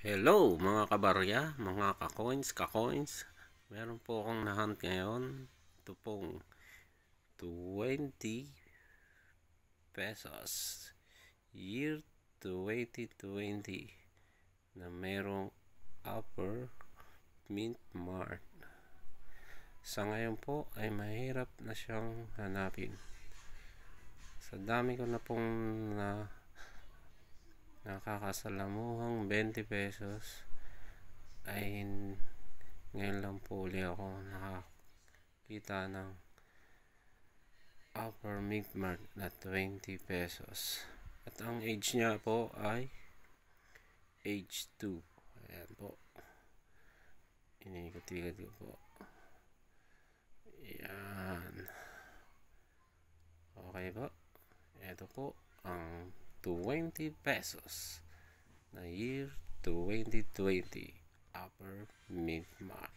Hello mga kabarya, mga ka-coins. Meron po akong na-hunt ngayon. Ito pong 20 pesos. Year 2020 na merong upper mint mark. Sa ngayon po ay mahirap na siyang hanapin. Sa dami ko na pong nakakasalamuhang 20 pesos ay ngayon lang po uli ako nakakita ng upper mint mark na 20 pesos at ang age niya po ay age 2. Ayan po, inikot-ikot ko po. Ayan, okay po. Ito po ang 20 pesos na year 2020 upper mint mark.